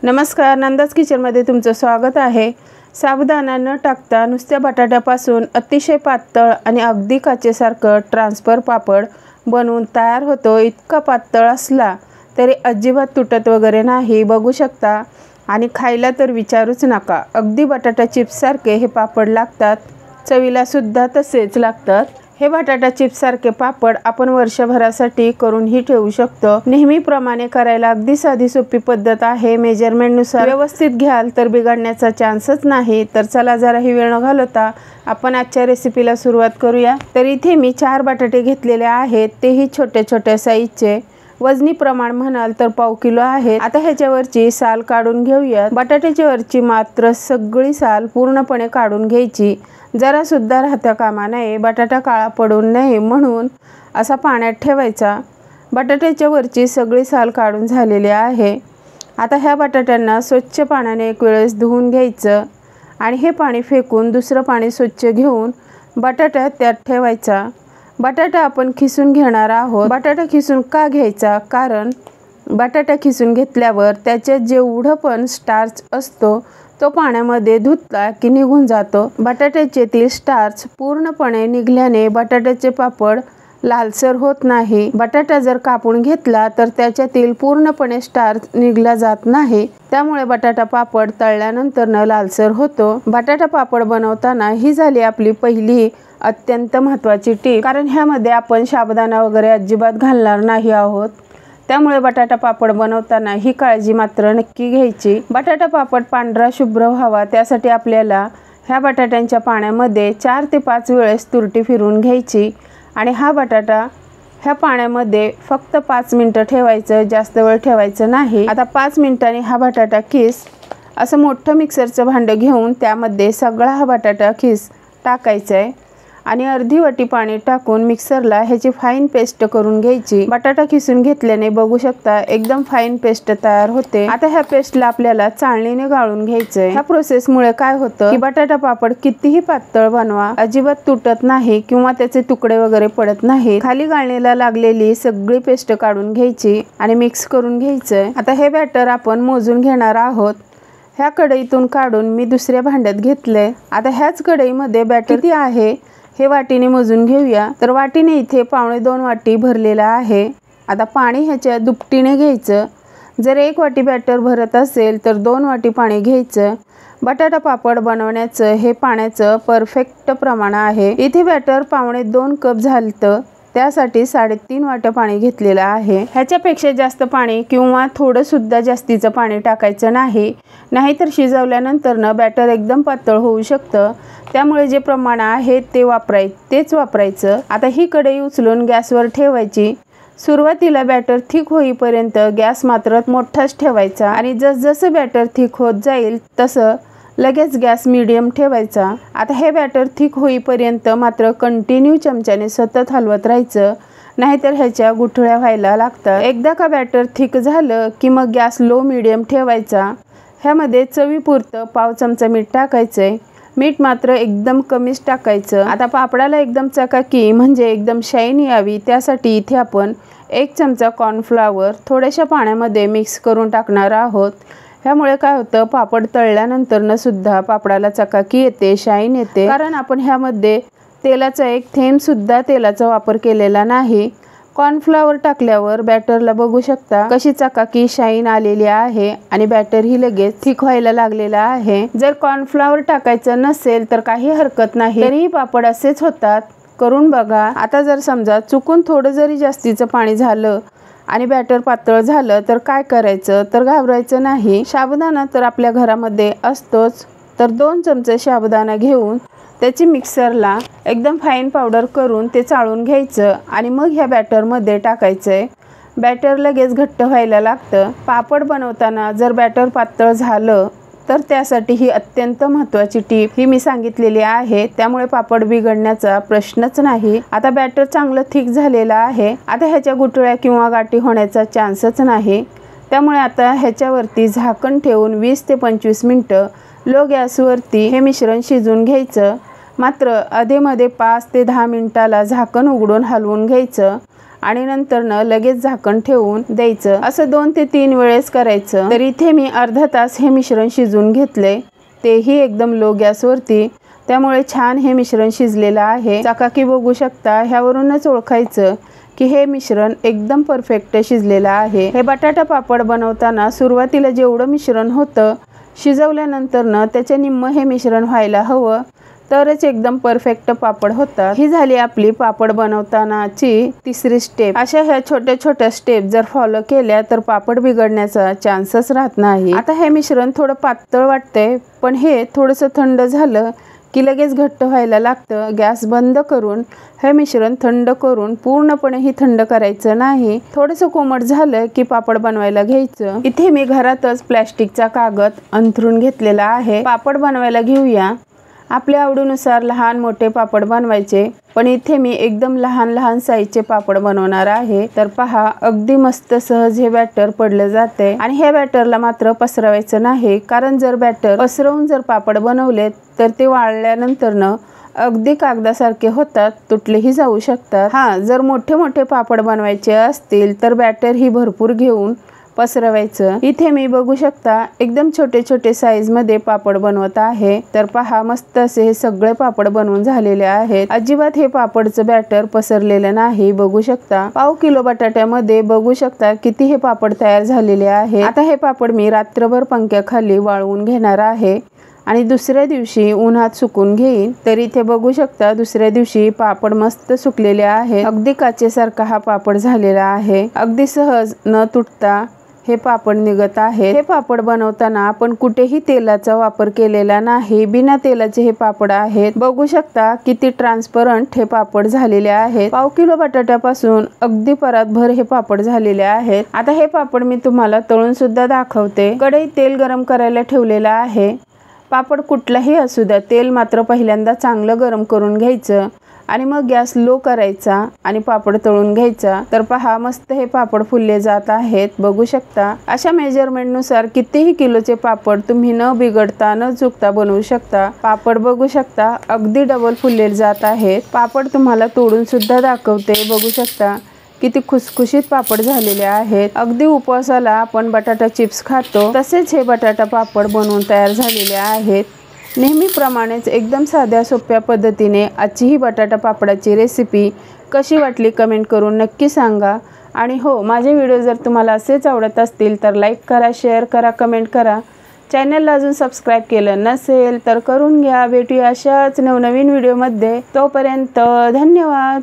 नमस्कार, नंदाज किचनमध्ये तुमचं स्वागत आहे। साबुदाणा न टाकता नुसत्या बटाट्यापासून अतिशय पातळ आणि अगदी काचेसारखं ट्रान्सफर पापड बनवून तयार होतो। इतका पातळ असला तरी अजिबात तुटत वगैरे नाही, बघू शकता। आणि खायला तर विचारूच नका, अगदी बटाटा चिप्स सारखे हे पापड लागतात, चवीला सुद्धा तसेच लागतात। हे बटाटा चिप्स सारखे पापड आपण वर्षभरासाठी करूनही ठेवू शकतो। नेहमीप्रमाणे करायला अगदी साधी सोपी पद्धत आहे। मेजरमेंट नुसार व्यवस्थित घ्याल तर बिघडण्याचा चान्सच नाही। तर चला जराही वेळ न घालवता आपण आजच्या रेसिपीला सुरुवात करूया। तर इथे मी 4 बटाटे घेतलेले आहेत, तेही छोट्या छोट्या साईजचे। वजनी प्रमाण म्हणाल तर पाव किलो आहे। आता ह्याच्यावरची साल काढून घेऊया। बटाट्याची वरची मात्र सगळी साल पूर्णपणे काढून घ्यायची, जरा सुद्धा राहता कामा नये। बटाटा काळा पडू नये म्हणून असा पाण्यात ठेवायचा। बटाट्याच्या वरची सगळी साल काढून झालेली आहे। आता ह्या बटाट्यांना स्वच्छ पाण्याने एक वेळेस धुवून घ्यायचं आणि हे पाणी फेकून दुसरं पाणी स्वच्छ घेऊन बटाटा त्यात ठेवायचा। बटाटा आपण खिसून घेणार आहोत। बटाटा खिसून का घ्यायचा? कारण बटाटा खिसून घेतल्यावर त्याच्यात जेवढं पण स्टार्च असतो तो पाण्यामध्ये धुतला की निघून जातो। बटाट्याचे स्टार्च पूर्णपणे निघल्याने बटाट्याचे पापड लालसर होत नाही। बटाटा जर कापून घेतला तर त्याच्यातील पूर्णपणे स्टार्च निघला जात नाही, त्यामुळे बटाटा पापड तळल्यानंतर न लालसर होतो। बटाटा पापड बनवताना ही झाली आपली पहिली अत्यंत महत्त्वाची टीप, कारण ह्यामध्ये आपण साबुदाणा वगैरे अजिबात घालणार नाही आहोत, त्यामुळे बटाटा पापड बनवताना ही काळजी मात्र नक्की घ्यायची। बटाटा पापड पांढरा शुभ्र व्हावा त्यासाठी आपल्याला ह्या बटाट्यांच्या पाण्यामध्ये 4 ते 5 वेळेस तुरटी फिरवून घ्यायची आणि हा बटाटा ह्या पाण्यामध्ये फक्त 5 मिनिटं ठेवायचं, जास्त वेळ ठेवायचं नाही। आता 5 मिनिटांनी हा बटाटा खिस असं मोठं मिक्सरचं भांडं घेऊन त्यामध्ये सगळा हा बटाटा खिस टाकायचा आहे आणि अर्धी वाटी पाणी टाकून मिक्सरला ह्याची फाईन पेस्ट करून घ्यायची। बटाटा खिसून घेतल्याने बघू शकता एकदम फाईन पेस्ट तयार होते। आता ह्या पेस्टला आपल्याला चाळणीने गाळून घ्यायचंय। ह्या प्रोसेसमुळे काय होतं की बटाटा पापड कितीही पातळ बनवा अजिबात तुटत नाही किंवा त्याचे तुकडे वगैरे पडत नाही। खाली गाळणीला लागलेली सगळी पेस्ट काढून घ्यायची आणि मिक्स करून घ्यायचंय। आता हे बॅटर आपण मोजून घेणार आहोत। ह्या कढईतून काढून मी दुसऱ्या भांड्यात घेतले। आता ह्याच कढईमध्ये बॅटर किती आहे हे वाटीने मोजून घेऊया। तर वाटीने इथे 1.25 वाटी भरलेला आहे। आता पाणी ह्याच्या दुपटीने घ्यायचं। जर 1 वाटी बॅटर भरत असेल तर 2 वाटी पाणी घ्यायचं। बटाटा पापड बनवण्याचं हे पाण्याचं परफेक्ट प्रमाण आहे। इथे बॅटर 2.25 कप झालतं, त्यासाठी 3.5 वाट्या पाणी घेतलेलं आहे। ह्याच्यापेक्षा जास्त पाणी किंवा थोडं सुद्धा जास्तीचं पाणी टाकायचं नाही, नाहीतर शिजवल्यानंतर न बॅटर एकदम पातळ होऊ शकतं। त्यामुळे जे प्रमाण आहे तेच वापरायचं। आता ही कढई उचलून गॅसवर ठेवायची। सुरुवातीला बॅटर थिक होईपर्यंत गॅस मात्र मोठाच ठेवायचा आणि जसजसं बॅटर थिक होत जाईल तसं लगेच गॅस मीडियम ठेवायचा। आता हे बॅटर थिक होईपर्यंत मात्र कंटिन्यू चमच्याने सतत हलवत राहायचं, नाहीतर ह्याच्या गुठळ्या व्हायला लागतात। एकदा का बॅटर थिक झालं की मग गॅस लो मीडियम ठेवायचा। ह्यामध्ये चवीपुरतं पाव चमचा मीठ टाकायचंय। मीठ मात्र एकदम कमीच टाकायचं। आता पापडाला एकदम चकाकी म्हणजे एकदम शाईन यावी त्यासाठी इथे आपण 1 चमचा कॉर्नफ्लॉवर थोड्याशा पाण्यामध्ये मिक्स करून टाकणार आहोत। ह्यामुळे काय होतं, पापड तळल्यानंतर न सुद्धा पापडाला चकाकी येते, शाईन येते, कारण आपण ह्यामध्ये तेलाचा 1 थेंब सुद्धा तेलाचा वापर केलेला नाही। कॉर्नफ्लॉवर टाकल्यावर बॅटरला बघू शकता कशी चकाकी शाईन आलेली आहे आणि बॅटर ही लगेच थिक व्हायला लागलेला आहे। जर कॉर्नफ्लॉवर टाकायचं नसेल तर काही हरकत नाही, तरीही पापड असेच होतात, करून बघा। आता जर समजा चुकून थोडं जरी जास्तीचं पाणी झालं आणि बॅटर पातळ झालं तर काय करायचं, तर घाबरायचं नाही। साबुदाणा तर आपल्या घरामध्ये असतोच, तर 2 चमचे साबुदाणा घेऊन त्याची मिक्सरला एकदम फाईन पावडर करून ते चाळून घ्यायचं आणि मग ह्या बॅटरमध्ये टाकायचंय। बॅटर लगेच घट्ट व्हायला लागतं। पापड बनवताना जर बॅटर पातळ झालं तर त्यासाठी ही अत्यंत महत्त्वाची टीप ही मी सांगितलेली आहे, त्यामुळे पापड बिघडण्याचा प्रश्नच नाही। आता बॅटर चांगलं थिक झालेलं आहे। आता ह्याच्या गुठळ्या किंवा गाठी होण्याचा चान्सच नाही, त्यामुळे आता ह्याच्यावरती झाकण ठेवून 20 ते 25 मिनिटं लो गॅसवरती हे मिश्रण शिजवून घ्यायचं। मात्र अधेमध्ये 5 ते 10 मिनिटाला झाकण उघडून हलवून घ्यायचं आणि नंतर लगेच झाकण ठेवून द्यायचं। असं 2 ते 3 वेळेस करायचं। तर इथे मी अर्धा तास हे मिश्रण शिजवून घेतले, तेही एकदम लो गॅसवरती, त्यामुळे छान हे मिश्रण शिजलेलं आहे। चकाकी बघू शकता, ह्यावरूनच ओळखायचं की हे मिश्रण एकदम परफेक्ट शिजलेलं आहे। हे बटाटा पापड बनवताना सुरुवातीला जेवढं मिश्रण होतं, शिजवल्यानंतर त्याच्या निम्म हे मिश्रण व्हायला हवं, तरच एकदम परफेक्ट पापड होतात। ही झाली आपली पापड बनवतानाची तिसरी स्टेप। अशा ह्या छोट्या छोट्या स्टेप जर फॉलो केल्या तर पापड बिघडण्याचा चान्सच राहत नाही। आता हे मिश्रण थोडं पातळ वाटतंय, पण हे थोडंसं थंड झालं की लगेच घट्ट व्हायला लागतं। गॅस बंद करून हे मिश्रण थंड करून, पूर्णपणेही थंड करायचं नाही, थोडंसं कोमट झालं की पापड बनवायला घ्यायचं। इथे मी घरातच प्लॅस्टिकचा कागद अंथरून घेतलेला आहे। पापड बनवायला घेऊया। आपल्या आवडीनुसार लहान मोठे पापड बनवायचे, पण इथे मी एकदम लहान लहान साईजचे पापड बनवणार आहे। तर पहा, अगदी मस्त सहज हे बॅटर पडलं जाते। आणि हे बॅटरला मात्र पसरवायचं नाही, कारण जर बॅटर पसरवून जर पापड बनवले तर ते वाळल्यानंतर अगदी कागदासारखे होतात, तुटलेही जाऊ शकतात। जर मोठे मोठे पापड बनवायचे असतील तर बॅटर ही भरपूर घेऊन पसरवायचं। इथे मी बघू शकता एकदम छोटे छोटे साईज मध्ये पापड बनवत आहे। तर पहा, मस्त असे हे सगळे पापड बनवून झालेले आहेत। अजिबात हे पापडचं बॅटर पसरलेलं नाही। बघू शकता, पाव किलो बटाट्यामध्ये बघू शकता किती हे पापड तयार झालेले आहे। आता हे पापड मी रात्रभर पंख्याखाली वाळवून घेणार आहे आणि दुसऱ्या दिवशी उन्हात सुकून घेईन। तर इथे बघू शकता, दुसऱ्या दिवशी पापड मस्त सुकलेले आहे। अगदी काचेसारखा हा पापड झालेला आहे। अगदी सहज न तुटता हे पापड निघत आहे। हे पापड बनवताना आपण कुठेही तेलाचा वापर केलेला नाही, बिना तेलाचे हे पापड आहेत। बघू शकता किती ट्रान्सपरंट हे पापड झालेले आहेत। पाव किलो बटाट्यापासून अगदी परातभर हे पापड झालेले आहेत। आता हे पापड मी तुम्हाला तळून सुद्धा दाखवते। कढईत तेल गरम करायला ठेवलेलं आहे। पापड कुठलाही असू द्या, तेल मात्र पहिल्यांदा चांगलं गरम करून घ्यायचं आणि मग गॅस लो करायचा आणि पापड तळून घ्यायचा। तर पहा, मस्त हे पापड फुलले जात आहेत। बघू शकता, अशा मेजरमेंट नुसार कितीही किलोचे पापड तुम्ही न बिघडता न चुकता बनवू शकता। पापड बघू शकता अगदी डबल फुलले जात आहेत। पापड तुम्हाला तोडून सुद्धा दाखवते। बघू शकता किती खुसखुशीत पापड झालेले आहेत। अगदी उपवासाला आपण बटाटा चिप्स खातो, तसेच हे बटाटा पापड बनवून तयार झालेले आहेत। नेहमीप्रमाणेच एकदम साध्या सोप्या पद्धतीने आजची ही बटाटा पापडाची रेसिपी कशी वाटली कमेंट करून नक्की सांगा। आणि हो, माझे व्हिडिओ जर तुम्हाला असेच आवडत असतील तर लाईक करा, शेअर करा, कमेंट करा। चॅनलला अजून सबस्क्राईब केलं नसेल तर करून घ्या। भेटूया अशाच नवनवीन व्हिडिओमध्ये, तोपर्यंत धन्यवाद।